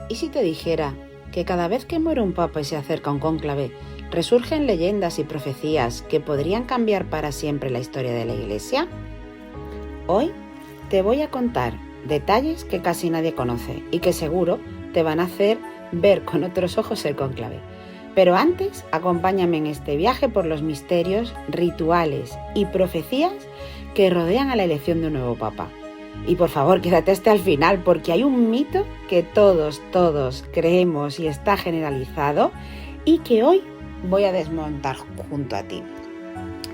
¿Y si te dijera que cada vez que muere un papa y se acerca un cónclave, resurgen leyendas y profecías que podrían cambiar para siempre la historia de la Iglesia? Hoy te voy a contar detalles que casi nadie conoce y que seguro te van a hacer ver con otros ojos el cónclave. Pero antes, acompáñame en este viaje por los misterios, rituales y profecías que rodean a la elección de un nuevo papa. Y por favor, quédate hasta el final, porque hay un mito que todos creemos y está generalizado y que hoy voy a desmontar junto a ti.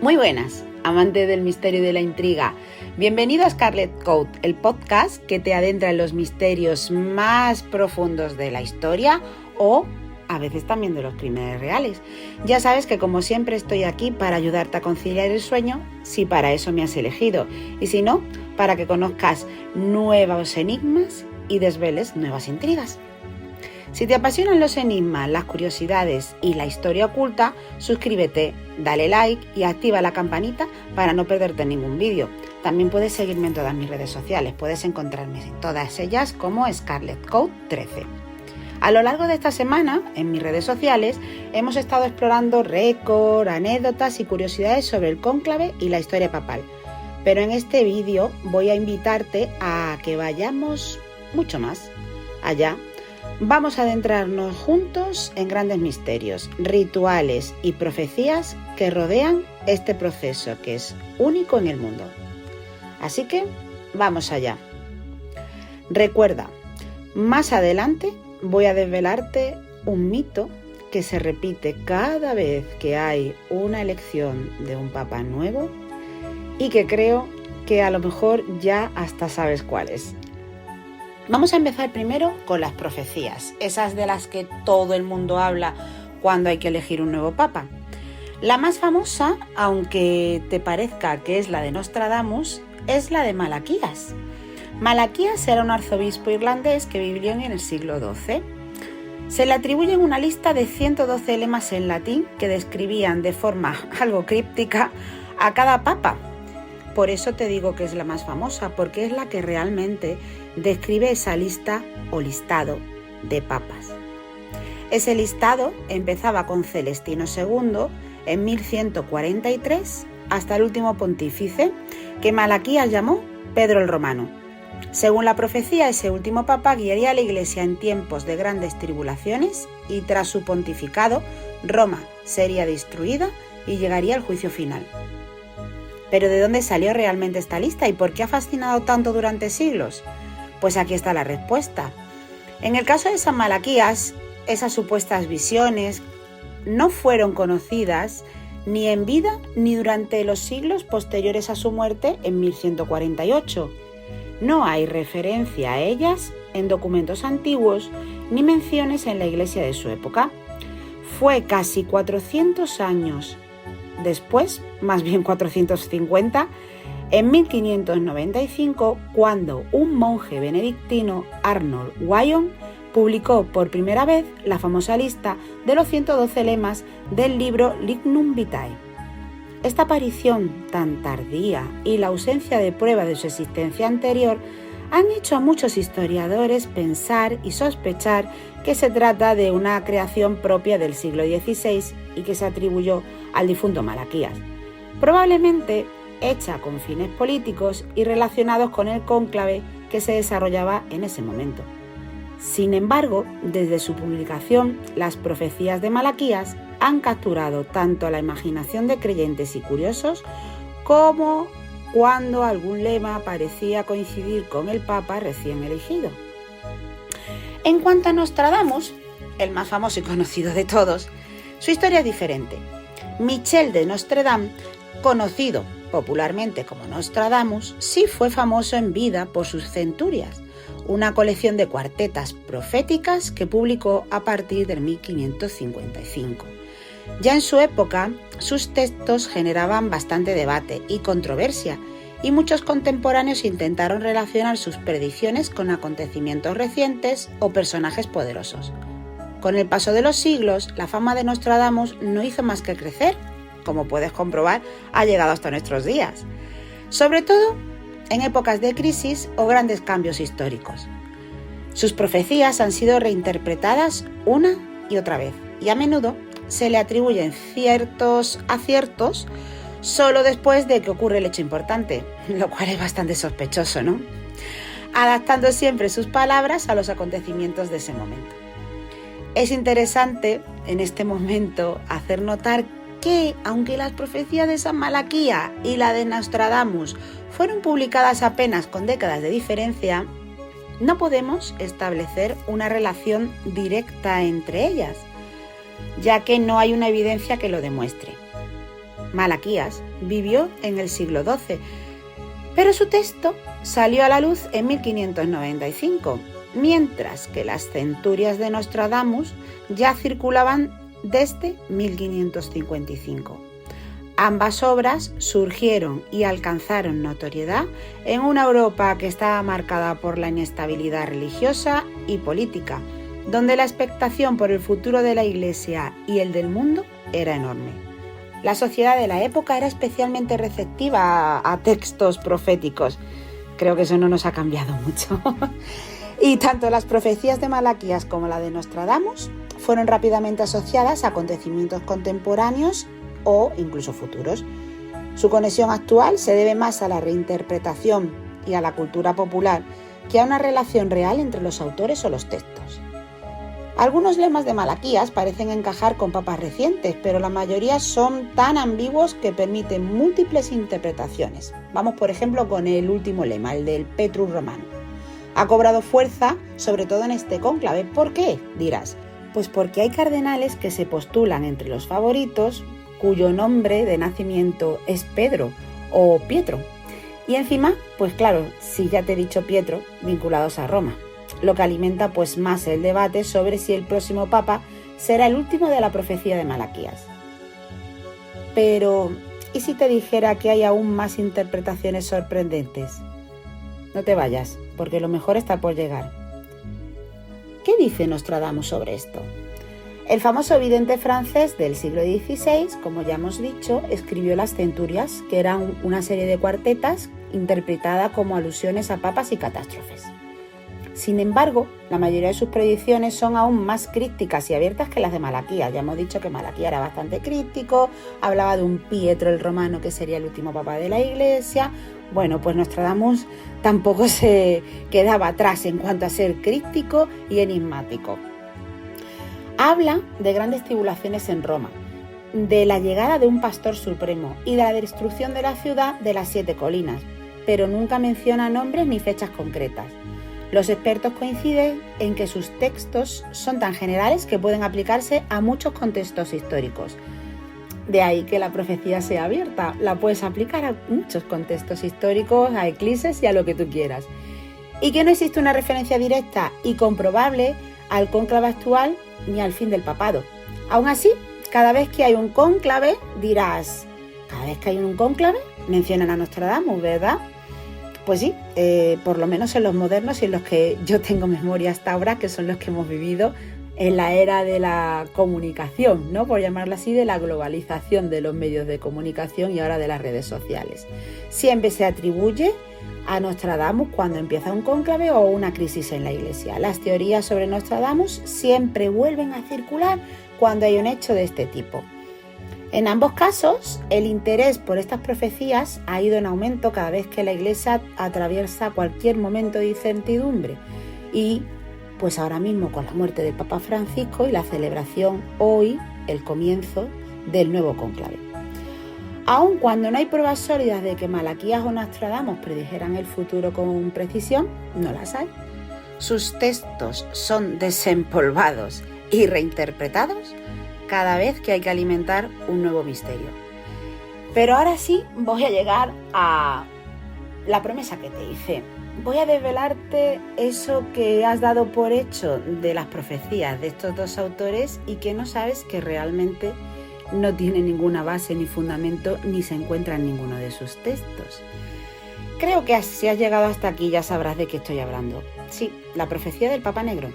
Muy buenas, amante del misterio y de la intriga. Bienvenido a Scarlet Code, el podcast que te adentra en los misterios más profundos de la historia o a veces también de los crímenes reales. Ya sabes que como siempre estoy aquí para ayudarte a conciliar el sueño, si para eso me has elegido, y si no, para que conozcas nuevos enigmas y desveles nuevas intrigas. Si te apasionan los enigmas, las curiosidades y la historia oculta, suscríbete, dale like y activa la campanita para no perderte ningún vídeo. También puedes seguirme en todas mis redes sociales, puedes encontrarme en todas ellas como Scarlet Code 13. A lo largo de esta semana, en mis redes sociales, hemos estado explorando récords, anécdotas y curiosidades sobre el cónclave y la historia papal. Pero en este vídeo voy a invitarte a que vayamos mucho más allá. Vamos a adentrarnos juntos en grandes misterios, rituales y profecías que rodean este proceso que es único en el mundo. Así que, vamos allá. Recuerda, más adelante voy a desvelarte un mito que se repite cada vez que hay una elección de un papa nuevo y que creo que a lo mejor ya hasta sabes cuál es. Vamos a empezar primero con las profecías, esas de las que todo el mundo habla cuando hay que elegir un nuevo papa. La más famosa, aunque te parezca que es la de Nostradamus, es la de Malaquías. Malaquías era un arzobispo irlandés que vivió en el siglo XII. Se le atribuyen una lista de 112 lemas en latín que describían de forma algo críptica a cada papa. Por eso te digo que es la más famosa, porque es la que realmente describe esa lista o listado de papas. Ese listado empezaba con Celestino II en 1143 hasta el último pontífice, que Malaquías llamó Pedro el Romano. Según la profecía, ese último papa guiaría a la Iglesia en tiempos de grandes tribulaciones y tras su pontificado, Roma sería destruida y llegaría el juicio final. ¿Pero de dónde salió realmente esta lista y por qué ha fascinado tanto durante siglos? Pues aquí está la respuesta. En el caso de San Malaquías, esas supuestas visiones no fueron conocidas ni en vida ni durante los siglos posteriores a su muerte en 1148. No hay referencia a ellas en documentos antiguos ni menciones en la iglesia de su época. Fue casi 400 años después, más bien 450, en 1595, cuando un monje benedictino, Arnold Wyon, publicó por primera vez la famosa lista de los 112 lemas del libro Lignum Vitae. Esta aparición tan tardía y la ausencia de prueba de su existencia anterior han hecho a muchos historiadores pensar y sospechar que se trata de una creación propia del siglo XVI y que se atribuyó al difunto Malaquías, probablemente hecha con fines políticos y relacionados con el cónclave que se desarrollaba en ese momento. Sin embargo, desde su publicación, las profecías de Malaquías han capturado tanto la imaginación de creyentes y curiosos como cuando algún lema parecía coincidir con el papa recién elegido. En cuanto a Nostradamus, el más famoso y conocido de todos, su historia es diferente. Michel de Nostredame, conocido popularmente como Nostradamus, sí fue famoso en vida por sus centurias, una colección de cuartetas proféticas que publicó a partir de 1555. Ya en su época, sus textos generaban bastante debate y controversia, y muchos contemporáneos intentaron relacionar sus predicciones con acontecimientos recientes o personajes poderosos. Con el paso de los siglos, la fama de Nostradamus no hizo más que crecer. Como puedes comprobar, ha llegado hasta nuestros días. Sobre todo en épocas de crisis o grandes cambios históricos. Sus profecías han sido reinterpretadas una y otra vez y a menudo se le atribuyen ciertos aciertos solo después de que ocurre el hecho importante, lo cual es bastante sospechoso, ¿no? Adaptando siempre sus palabras a los acontecimientos de ese momento. Es interesante en este momento hacer notar que, aunque las profecías de San Malaquía y la de Nostradamus fueron publicadas apenas con décadas de diferencia, no podemos establecer una relación directa entre ellas, ya que no hay una evidencia que lo demuestre. Malaquías vivió en el siglo XII, pero su texto salió a la luz en 1595, mientras que las centurias de Nostradamus ya circulaban desde 1555. Ambas obras surgieron y alcanzaron notoriedad en una Europa que estaba marcada por la inestabilidad religiosa y política, donde la expectación por el futuro de la Iglesia y el del mundo era enorme. La sociedad de la época era especialmente receptiva a textos proféticos. Creo que eso no nos ha cambiado mucho. Y tanto las profecías de Malaquías como la de Nostradamus fueron rápidamente asociadas a acontecimientos contemporáneos o incluso futuros. Su conexión actual se debe más a la reinterpretación y a la cultura popular que a una relación real entre los autores o los textos. Algunos lemas de Malaquías parecen encajar con papas recientes, pero la mayoría son tan ambiguos que permiten múltiples interpretaciones. Vamos, por ejemplo, con el último lema, el del Petrus Romano. Ha cobrado fuerza, sobre todo en este cónclave. ¿Por qué?, dirás. Pues porque hay cardenales que se postulan entre los favoritos, cuyo nombre de nacimiento es Pedro o Pietro. Y encima, pues claro, si ya te he dicho Pietro, vinculados a Roma, lo que alimenta pues más el debate sobre si el próximo papa será el último de la profecía de Malaquías. Pero, ¿y si te dijera que hay aún más interpretaciones sorprendentes? No te vayas, porque lo mejor está por llegar. ¿Qué dice Nostradamus sobre esto? El famoso vidente francés del siglo XVI, como ya hemos dicho, escribió Las Centurias, que eran una serie de cuartetas interpretada como alusiones a papas y catástrofes. Sin embargo, la mayoría de sus predicciones son aún más crípticas y abiertas que las de Malaquías. Ya hemos dicho que Malaquías era bastante críptico, hablaba de un Pietro el Romano que sería el último papa de la Iglesia. Bueno, pues Nostradamus tampoco se quedaba atrás en cuanto a ser críptico y enigmático. Habla de grandes tribulaciones en Roma, de la llegada de un pastor supremo y de la destrucción de la ciudad de las 7 colinas, pero nunca menciona nombres ni fechas concretas. Los expertos coinciden en que sus textos son tan generales que pueden aplicarse a muchos contextos históricos. De ahí que la profecía sea abierta, la puedes aplicar a muchos contextos históricos, a eclipses y a lo que tú quieras. Y que no existe una referencia directa y comprobable al cónclave actual ni al fin del papado. Aún así, cada vez que hay un cónclave, dirás, cada vez que hay un cónclave, mencionan a Nostradamus, ¿verdad? Pues sí, por lo menos en los modernos y en los que yo tengo memoria hasta ahora, que son los que hemos vivido en la era de la comunicación, ¿no?, por llamarla así, de la globalización de los medios de comunicación y ahora de las redes sociales. Siempre se atribuye a Nostradamus cuando empieza un cónclave o una crisis en la Iglesia. Las teorías sobre Nostradamus siempre vuelven a circular cuando hay un hecho de este tipo. En ambos casos, el interés por estas profecías ha ido en aumento cada vez que la Iglesia atraviesa cualquier momento de incertidumbre. Y pues ahora mismo con la muerte del Papa Francisco y la celebración hoy, el comienzo del nuevo cónclave. Aun cuando no hay pruebas sólidas de que Malaquías o Nostradamus predijeran el futuro con precisión, no las hay. Sus textos son desempolvados y reinterpretados cada vez que hay que alimentar un nuevo misterio. Pero ahora sí voy a llegar a la promesa que te hice. Voy a desvelarte eso que has dado por hecho de las profecías de estos dos autores y que no sabes que realmente no tiene ninguna base ni fundamento ni se encuentra en ninguno de sus textos. Creo que si has llegado hasta aquí ya sabrás de qué estoy hablando. Sí, la profecía del Papa Negro.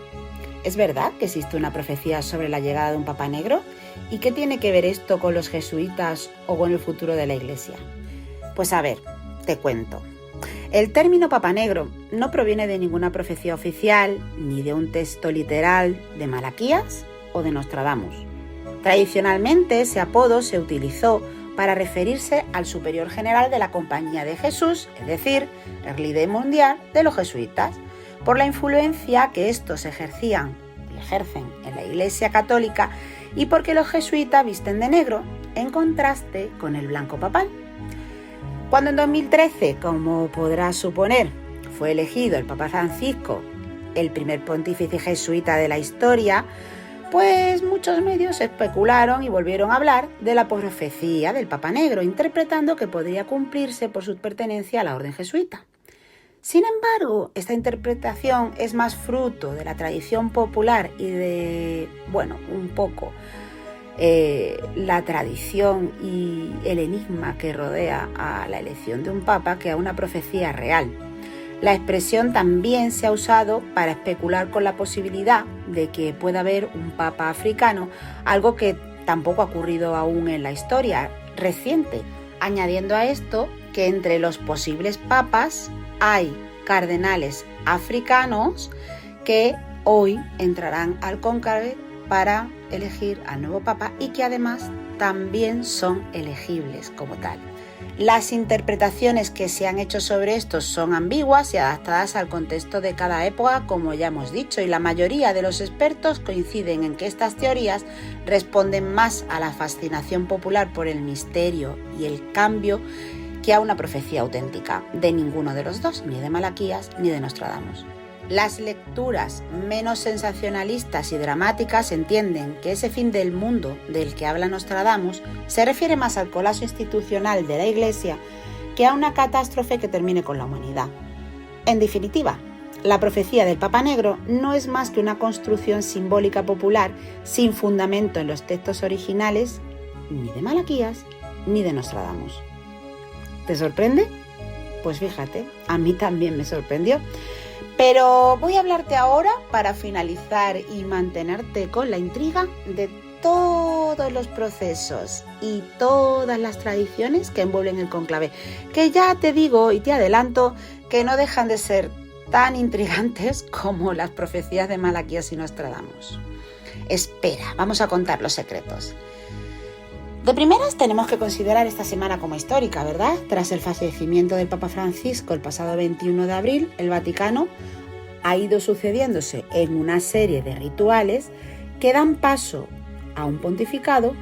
¿Es verdad que existe una profecía sobre la llegada de un Papa Negro? ¿Y qué tiene que ver esto con los jesuitas o con el futuro de la Iglesia? Pues a ver, te cuento. El término Papa Negro no proviene de ninguna profecía oficial, ni de un texto literal de Malaquías o de Nostradamus. Tradicionalmente, ese apodo se utilizó para referirse al superior general de la Compañía de Jesús, es decir, el líder mundial de los jesuitas, por la influencia que estos ejercen en la Iglesia Católica y porque los jesuitas visten de negro, en contraste con el blanco papal. Cuando en 2013, como podrás suponer, fue elegido el Papa Francisco, el primer pontífice jesuita de la historia, pues muchos medios especularon y volvieron a hablar de la profecía del Papa Negro, interpretando que podría cumplirse por su pertenencia a la orden jesuita. Sin embargo, esta interpretación es más fruto de la tradición popular y de, un poco la tradición y el enigma que rodea a la elección de un papa que a una profecía real. La expresión también se ha usado para especular con la posibilidad de que pueda haber un papa africano, algo que tampoco ha ocurrido aún en la historia reciente, añadiendo a esto que entre los posibles papas hay cardenales africanos que hoy entrarán al cónclave para elegir al nuevo papa y que además también son elegibles como tal. Las interpretaciones que se han hecho sobre esto son ambiguas y adaptadas al contexto de cada época, como ya hemos dicho, y la mayoría de los expertos coinciden en que estas teorías responden más a la fascinación popular por el misterio y el cambio que a una profecía auténtica, de ninguno de los dos, ni de Malaquías ni de Nostradamus. Las lecturas menos sensacionalistas y dramáticas entienden que ese fin del mundo del que habla Nostradamus se refiere más al colapso institucional de la Iglesia que a una catástrofe que termine con la humanidad. En definitiva, la profecía del Papa Negro no es más que una construcción simbólica popular sin fundamento en los textos originales ni de Malaquías ni de Nostradamus. ¿Te sorprende? Pues fíjate, a mí también me sorprendió. Pero voy a hablarte ahora, para finalizar y mantenerte con la intriga, de todos los procesos y todas las tradiciones que envuelven el cónclave, que ya te digo y te adelanto que no dejan de ser tan intrigantes como las profecías de Malaquías y Nostradamus. Espera, vamos a contar los secretos. De primeras tenemos que considerar esta semana como histórica, ¿verdad? Tras el fallecimiento del Papa Francisco el pasado 21 de abril, el Vaticano ha ido sucediéndose en una serie de rituales que dan paso a un pontificado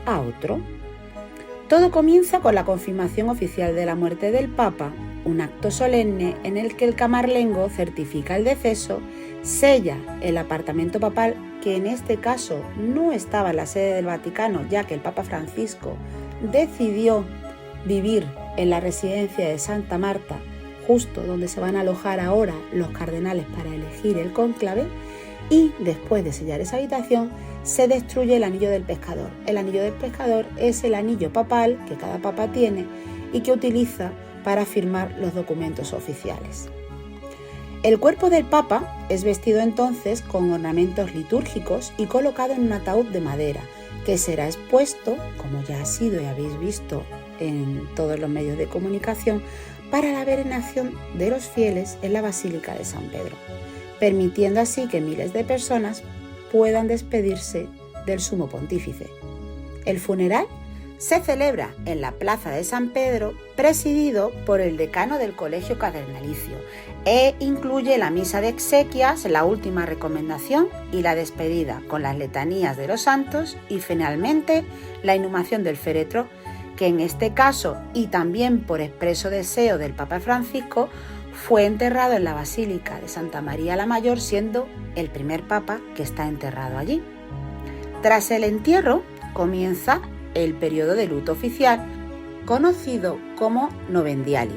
a otro. Todo comienza con la confirmación oficial de la muerte del Papa, un acto solemne en el que el camarlengo certifica el deceso, sella el apartamento papal, que en este caso no estaba en la sede del Vaticano, ya que el Papa Francisco decidió vivir en la residencia de Santa Marta, justo donde se van a alojar ahora los cardenales para elegir el cónclave, y después de sellar esa habitación se destruye el anillo del pescador. El anillo del pescador es el anillo papal que cada papa tiene y que utiliza para firmar los documentos oficiales. El cuerpo del Papa es vestido entonces con ornamentos litúrgicos y colocado en un ataúd de madera, que será expuesto, como ya ha sido y habéis visto en todos los medios de comunicación, para la veneración de los fieles en la Basílica de San Pedro, permitiendo así que miles de personas puedan despedirse del Sumo Pontífice. El funeral se celebra en la Plaza de San Pedro, presidido por el decano del Colegio Cardenalicio, e incluye la misa de exequias, la última recomendación y la despedida con las letanías de los santos y finalmente la inhumación del féretro, que en este caso y también por expreso deseo del Papa Francisco fue enterrado en la Basílica de Santa María la Mayor, siendo el primer papa que está enterrado allí. Tras el entierro comienza el periodo de luto oficial, conocido como Novendiali,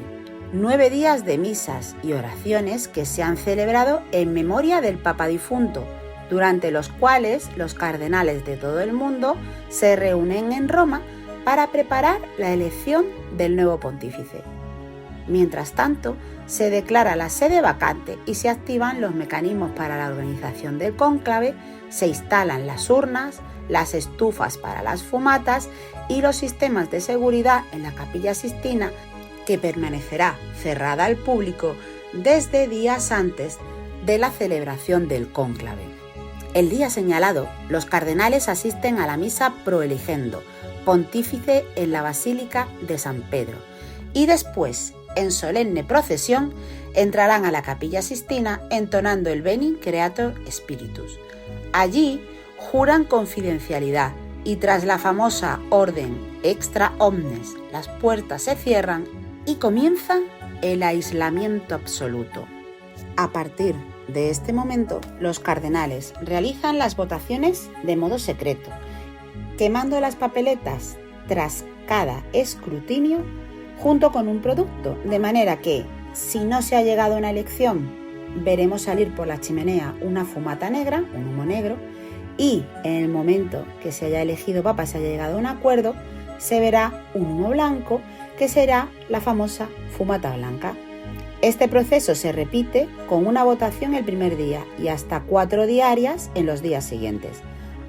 9 días de misas y oraciones que se han celebrado en memoria del Papa difunto, durante los cuales los cardenales de todo el mundo se reúnen en Roma para preparar la elección del nuevo pontífice. Mientras tanto, se declara la sede vacante y se activan los mecanismos para la organización del cónclave, se instalan las urnas, las estufas para las fumatas y los sistemas de seguridad en la Capilla Sixtina, que permanecerá cerrada al público desde días antes de la celebración del cónclave. El día señalado, los cardenales asisten a la misa proeligendo, pontífice en la Basílica de San Pedro, y después, en solemne procesión, entrarán a la Capilla Sistina entonando el Veni Creator Spiritus. Allí juran confidencialidad y tras la famosa orden extra omnes, las puertas se cierran y comienza el aislamiento absoluto. A partir de este momento, los cardenales realizan las votaciones de modo secreto, quemando las papeletas tras cada escrutinio junto con un producto, de manera que, si no se ha llegado a una elección, veremos salir por la chimenea una fumata negra, un humo negro, y en el momento que se haya elegido papa y se haya llegado a un acuerdo, se verá un humo blanco, que será la famosa fumata blanca. Este proceso se repite con una votación el primer día y hasta 4 diarias en los días siguientes,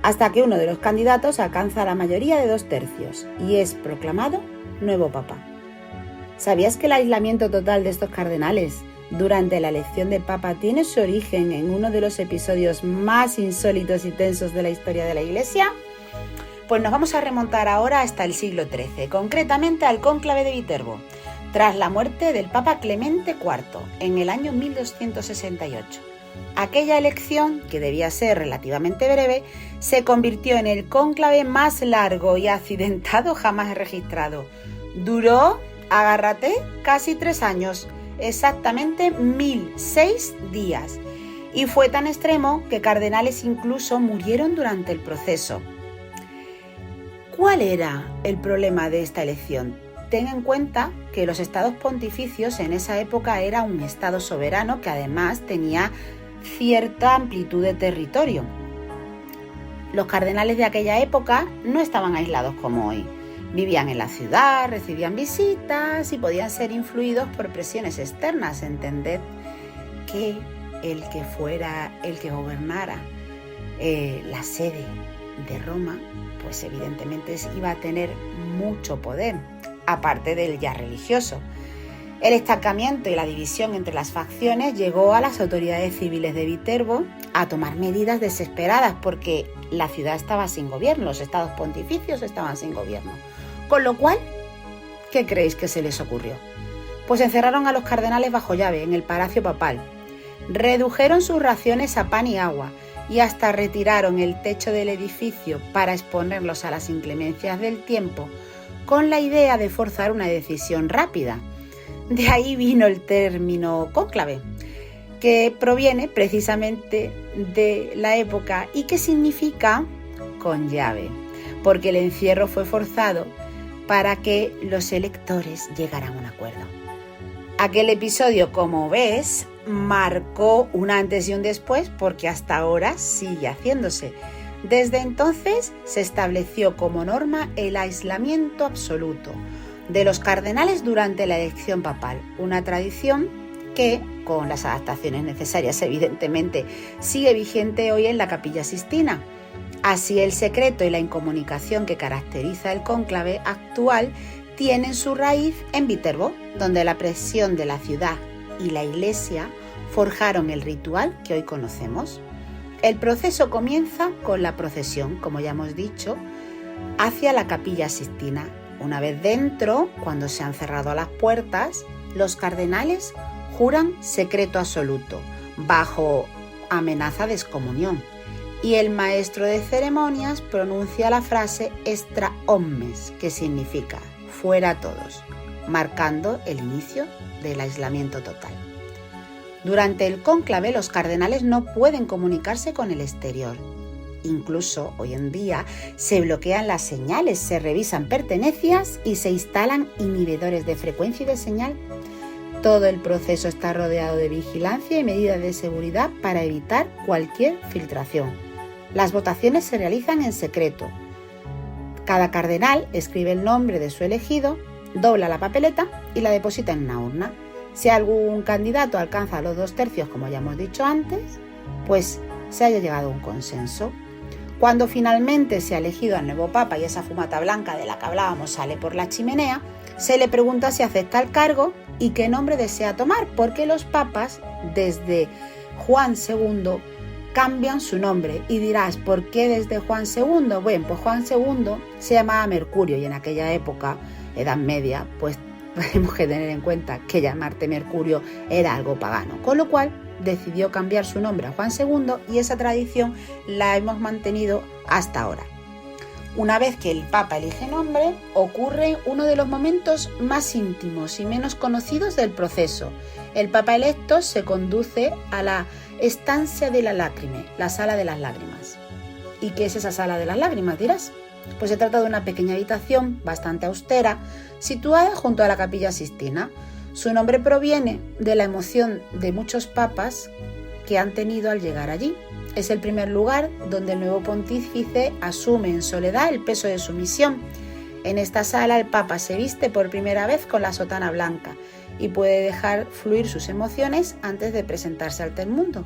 hasta que uno de los candidatos alcanza la mayoría de 2/3 y es proclamado nuevo papa. ¿Sabías que el aislamiento total de estos cardenales durante la elección de papa tiene su origen en uno de los episodios más insólitos y tensos de la historia de la Iglesia? Pues nos vamos a remontar ahora hasta el siglo XIII, concretamente al cónclave de Viterbo, tras la muerte del Papa Clemente IV en el año 1268. Aquella elección, que debía ser relativamente breve, se convirtió en el cónclave más largo y accidentado jamás registrado. Duró, agárrate, casi 3 años, exactamente 1006 días. Y fue tan extremo que cardenales incluso murieron durante el proceso. ¿Cuál era el problema de esta elección? Ten en cuenta que los estados pontificios en esa época era un estado soberano que además tenía cierta amplitud de territorio. Los cardenales de aquella época no estaban aislados como hoy. Vivían en la ciudad, recibían visitas y podían ser influidos por presiones externas. Entended que el que fuera el que gobernara la sede de Roma, pues evidentemente iba a tener mucho poder, aparte del ya religioso. El estancamiento y la división entre las facciones llegó a las autoridades civiles de Viterbo a tomar medidas desesperadas porque la ciudad estaba sin gobierno, los estados pontificios estaban sin gobierno. Con lo cual, ¿qué creéis que se les ocurrió? Pues encerraron a los cardenales bajo llave en el palacio papal, redujeron sus raciones a pan y agua y hasta retiraron el techo del edificio para exponerlos a las inclemencias del tiempo con la idea de forzar una decisión rápida. De ahí vino el término cónclave, que proviene precisamente de la época y que significa con llave, porque el encierro fue forzado para que los electores llegaran a un acuerdo. Aquel episodio, como ves, marcó un antes y un después porque hasta ahora sigue haciéndose. Desde entonces se estableció como norma el aislamiento absoluto de los cardenales durante la elección papal, una tradición que, con las adaptaciones necesarias evidentemente, sigue vigente hoy en la Capilla Sistina. Así el secreto y la incomunicación que caracteriza el cónclave actual tienen su raíz en Viterbo, donde la presión de la ciudad y la Iglesia forjaron el ritual que hoy conocemos. El proceso comienza con la procesión, como ya hemos dicho, hacia la Capilla Sistina. Una vez dentro, cuando se han cerrado las puertas, los cardenales juran secreto absoluto, bajo amenaza de excomunión, y el maestro de ceremonias pronuncia la frase extra omnes, que significa fuera todos, marcando el inicio del aislamiento total. Durante el cónclave, los cardenales no pueden comunicarse con el exterior. Incluso hoy en día se bloquean las señales, se revisan pertenencias y se instalan inhibidores de frecuencia y de señal. Todo el proceso está rodeado de vigilancia y medidas de seguridad para evitar cualquier filtración. Las votaciones se realizan en secreto. Cada cardenal escribe el nombre de su elegido, dobla la papeleta y la deposita en una urna. Si algún candidato alcanza los 2/3, como ya hemos dicho antes, pues se haya llegado a un consenso. Cuando finalmente se ha elegido al nuevo papa y esa fumata blanca de la que hablábamos sale por la chimenea, Se le pregunta si acepta el cargo y qué nombre desea tomar, porque los papas, desde Juan II, cambian su nombre. Y dirás, ¿por qué desde Juan II? Bueno, pues Juan II se llamaba Mercurio y en aquella época, Edad Media, pues tenemos que tener en cuenta que llamarte Mercurio era algo pagano, con lo cual decidió cambiar su nombre a Juan II y esa tradición la hemos mantenido hasta ahora. Una vez que el Papa elige nombre, ocurre uno de los momentos más íntimos y menos conocidos del proceso. El Papa electo se conduce a la estancia de la lágrima, la sala de las lágrimas. ¿Y qué es esa sala de las lágrimas, dirás? Pues se trata de una pequeña habitación bastante austera, situada junto a la Capilla Sixtina. Su nombre proviene de la emoción de muchos papas que han tenido al llegar allí. Es el primer lugar donde el nuevo pontífice asume en soledad el peso de su misión. En esta sala el Papa se viste por primera vez con la sotana blanca y puede dejar fluir sus emociones antes de presentarse ante el mundo.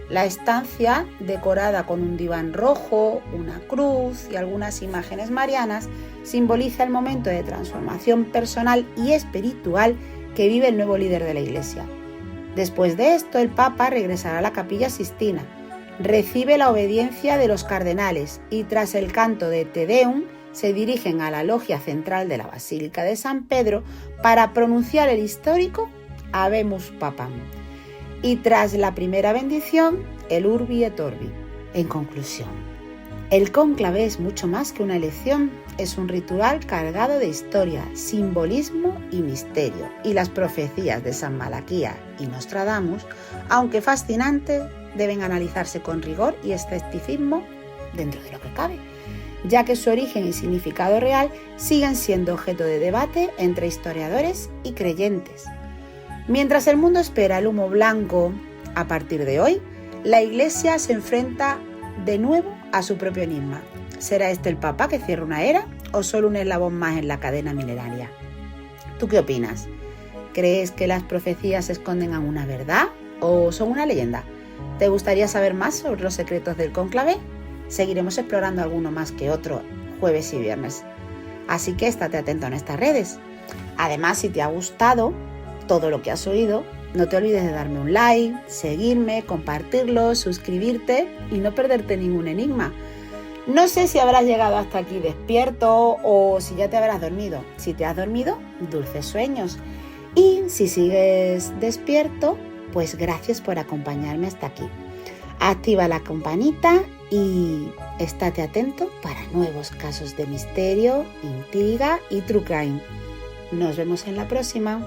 La estancia, decorada con un diván rojo, una cruz y algunas imágenes marianas, simboliza el momento de transformación personal y espiritual que vive el nuevo líder de la Iglesia. Después de esto, el Papa regresará a la Capilla Sixtina, recibe la obediencia de los cardenales y tras el canto de Te Deum se dirigen a la logia central de la Basílica de San Pedro para pronunciar el histórico Habemus Papam. Y tras la primera bendición, el Urbi et Orbi. En conclusión, el cónclave es mucho más que una elección, es un ritual cargado de historia, simbolismo y misterio. Y las profecías de San Malaquía y Nostradamus, aunque fascinantes, deben analizarse con rigor y escepticismo dentro de lo que cabe, ya que su origen y significado real siguen siendo objeto de debate entre historiadores y creyentes. Mientras el mundo espera el humo blanco, a partir de hoy, la Iglesia se enfrenta de nuevo a su propio enigma. ¿Será este el Papa que cierra una era o solo un eslabón más en la cadena milenaria? ¿Tú qué opinas? ¿Crees que las profecías esconden alguna verdad o son una leyenda? ¿Te gustaría saber más sobre los secretos del cónclave? Seguiremos explorando alguno más que otro jueves y viernes. Así que estate atento en estas redes. Además, si te ha gustado todo lo que has oído, no te olvides de darme un like, seguirme, compartirlo, suscribirte y no perderte ningún enigma. No sé si habrás llegado hasta aquí despierto o si ya te habrás dormido. Si te has dormido, dulces sueños. Y si sigues despierto, pues gracias por acompañarme hasta aquí. Activa la campanita y estate atento para nuevos casos de misterio, intriga y true crime. Nos vemos en la próxima.